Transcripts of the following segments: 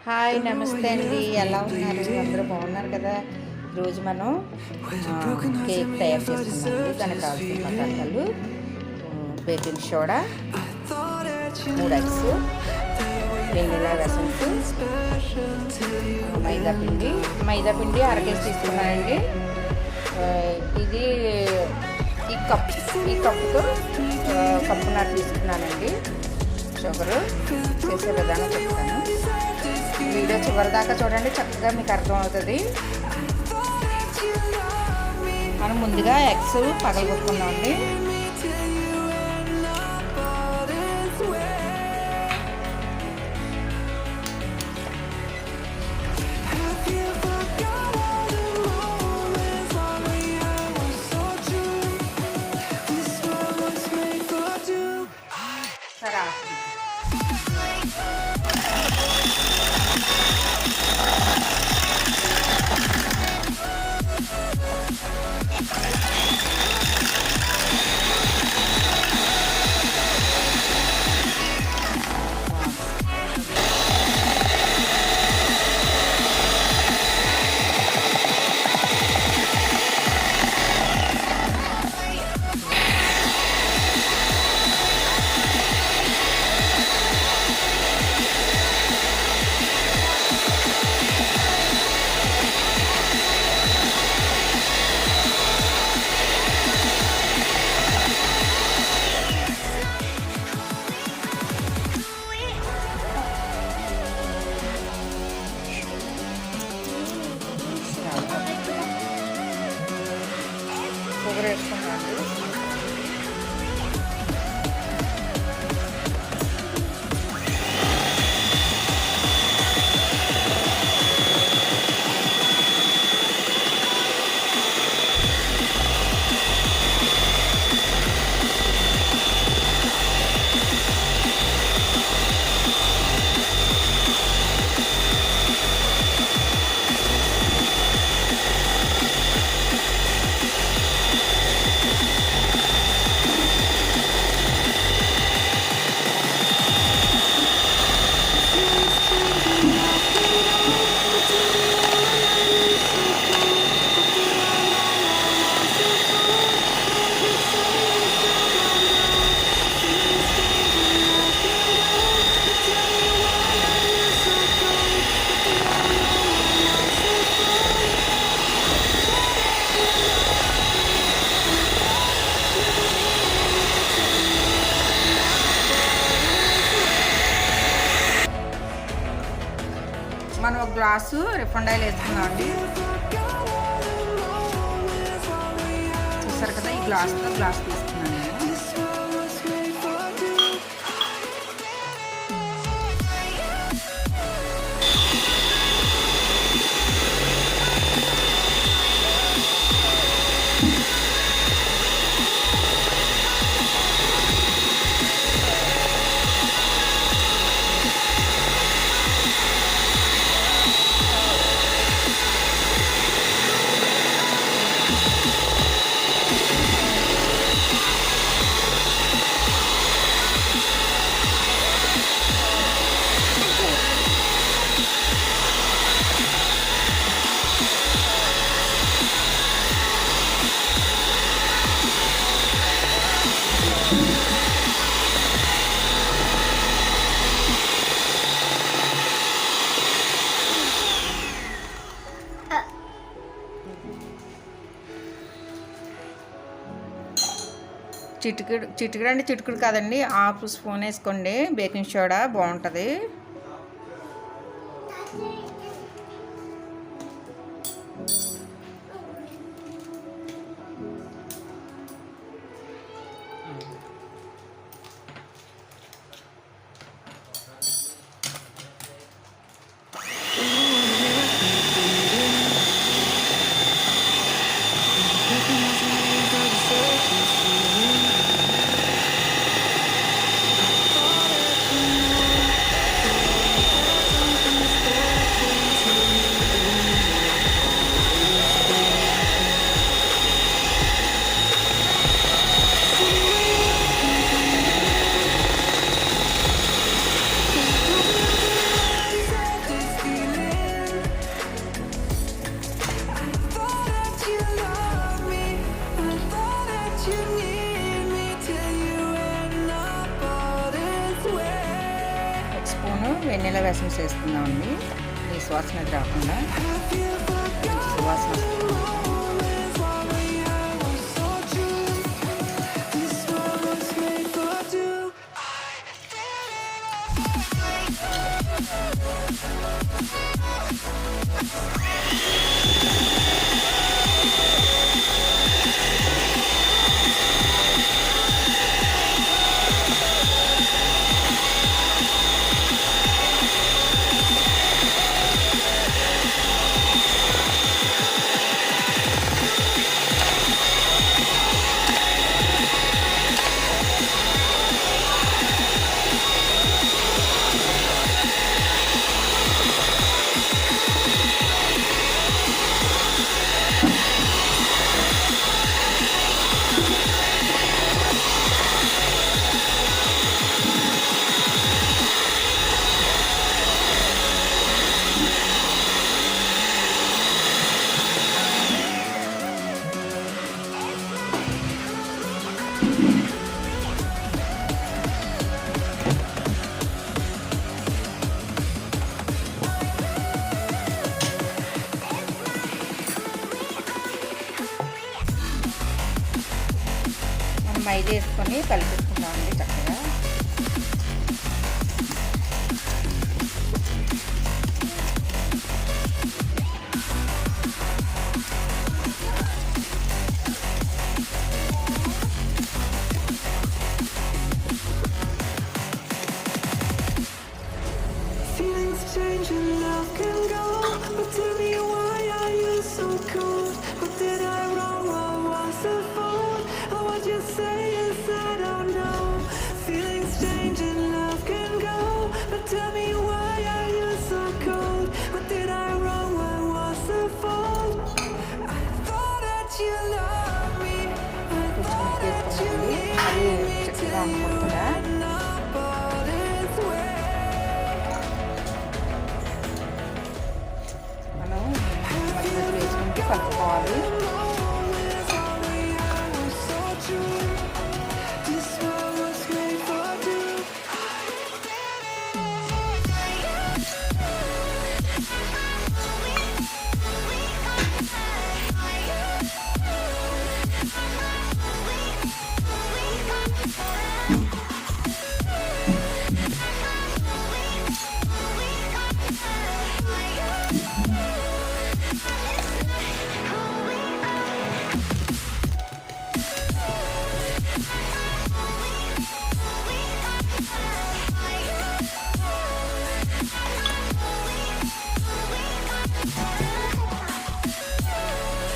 Hi నమస్తే అండి. ఎలా ఉన్నారు? అందరూ బాగున్నారు కదా? ఈరోజు మనం కేక్ తయారు చేసుకున్నామండి. దానికి కావాల్సిన పదార్థాలు baking soda, 3 eggs, vanilla essence, మైదా పిండి అర కేజీ తీసుకున్నానండి. ఇది ఈ కప్పుతో కప్పున్నర తీసుకున్నానండి. షుగరు చేసే విధానం చెప్తాను. వీడియో చివరిదాకా చూడండి, చక్కగా మీకు అర్థమవుతుంది. మనం ముందుగా ఎగ్స్ పగలగొట్టుకున్నామండి. సరే షుగర్ వేసుకున్నాను. మనం ఒక గ్లాసు రిఫైండ్ ఆయిల్ వేసుకున్నామండి. చూసారు కదా, ఈ గ్లాస్తో గ్లాస్ తీసుకున్నాను నేను. చిటికెడు అంటే చిటికెడు కాదండి, హాఫ్ స్పూన్ వేసుకోండి బేకింగ్ సోడా, బాగుంటుంది. ఎసెన్స్ వేసుకుందామండి. ఈ సువాసన అది రాకుండా మంచి సువాసన వస్తుంది. మైదా వేసుకొని కలిపేసుకుందామండి చక్కగా. చక్కగా అనుకుంటున్నా మనం మధ్య వేసుకుంటూ కలుపుకోవాలి.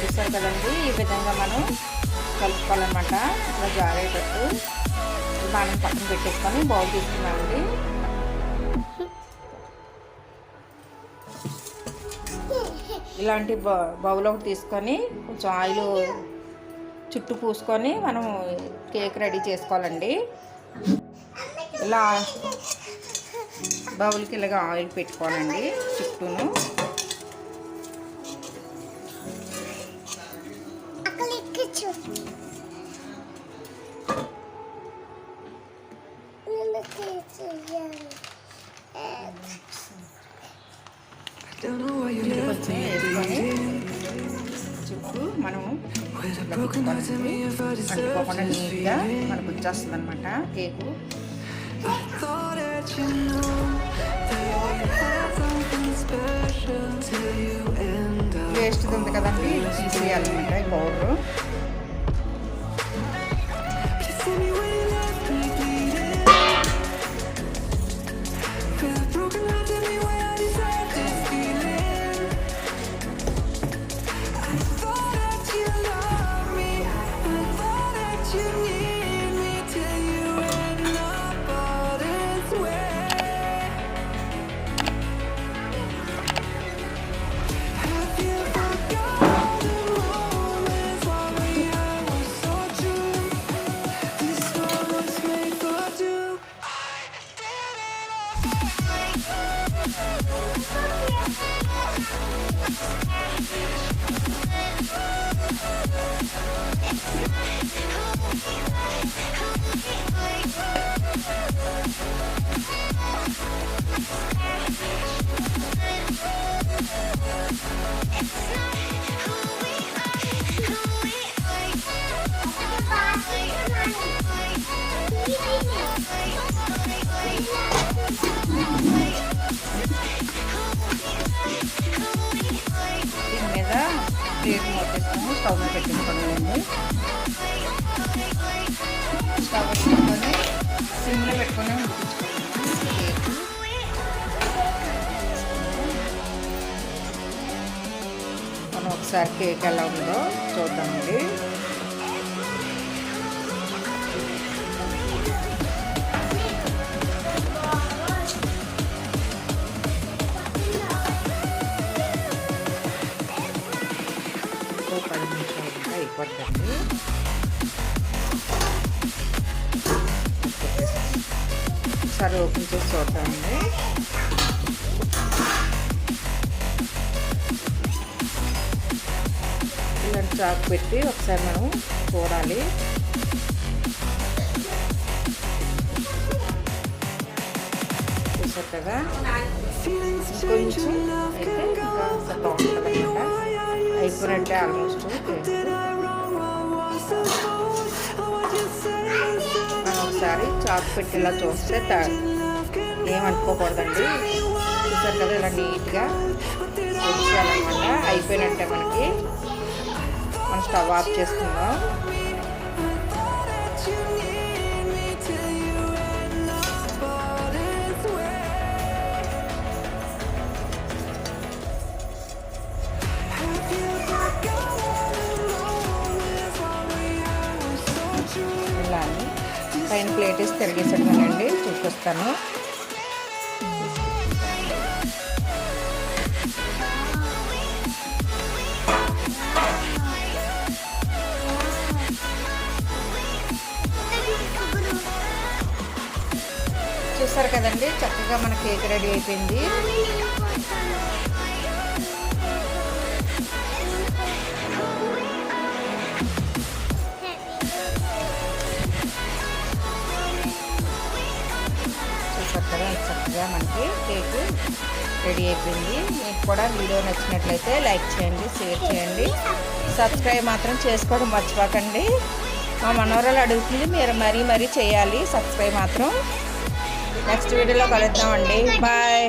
చూసారు కదండి, ఈ విధంగా మనం కలుపుకోవాలన్నమాట. ఇట్లా జారేటట్టు మనం పక్కన పెట్టేసుకొని బౌల్ తీసుకున్నామండి. ఇలాంటి బౌల్ ఒకటి తీసుకొని కొంచెం ఆయిల్ చుట్టూ పూసుకొని మనం కేక్ రెడీ చేసుకోవాలండి. ఇలా బౌల్కి ఇలాగ ఆయిల్ పెట్టుకోవాలండి చుట్టూను. కొంచెం వేసుకొని చుట్టూ మనం అంటుకోకుండా నీట్గా మనకు వచ్చేస్తుంది అనమాట కేకు. వేస్ట్ ఉంది కదండి, తీసేయాలన్నమాట ఈ పౌడరు. దీని మీద ప్లేట్ మూసేసుకొని స్టవ్ మీద పెట్టేసుకోండి. స్టవ్ పెట్టుకొని సిమ్లో పెట్టుకొని ఉడికించుకోండి. మనం ఒకసారి కేక్ ఎలా ఉందో చూద్దామండి. ఇంకో 10 నిమిషాలు ఇంకా అయిపోద్దండి. ఒకసారి ఓపెన్ చేసి చూద్దామండి. ఇలాంటి చాకు పెట్టి ఒకసారి మనం చూడాలి. చూసారు కదా, కొంచెం అయితే ఇంకా బాగుంటుంది అనమాట. అయిపోయినట్టే ఆల్మోస్ట్. మనం ఒకసారి చాకు పెట్టి ఇలా చూస్తే ఏమనుకోకూడదండి. చూసారు కదా, ఇలా నీట్గా వచ్చేయాలన్నమాట. అయిపోయినట్టే మనకి. మనం స్టవ్ ఆఫ్ చేసుకుందాం. ఇలా పైన ప్లేట్ వేసి తిరిగేసాడండి. చూపిస్తాను. చూసారు కదండి, చక్కగా మన కేక్ రెడీ అయిపోయింది. చూసారు కదా, చక్కగా మనకి కేక్ రెడీ అయిపోయింది. మీకు కూడా వీడియో నచ్చినట్లయితే లైక్ చేయండి, షేర్ చేయండి, సబ్స్క్రైబ్ మాత్రం చేసుకోవడం మర్చిపోకండి. మా మనవరాలు అడుగుతుంది, మీరు మరీ చేయాలి సబ్స్క్రైబ్ మాత్రం. నెక్స్ట్ వీడియోలో కలుద్దామండి. బాయ్.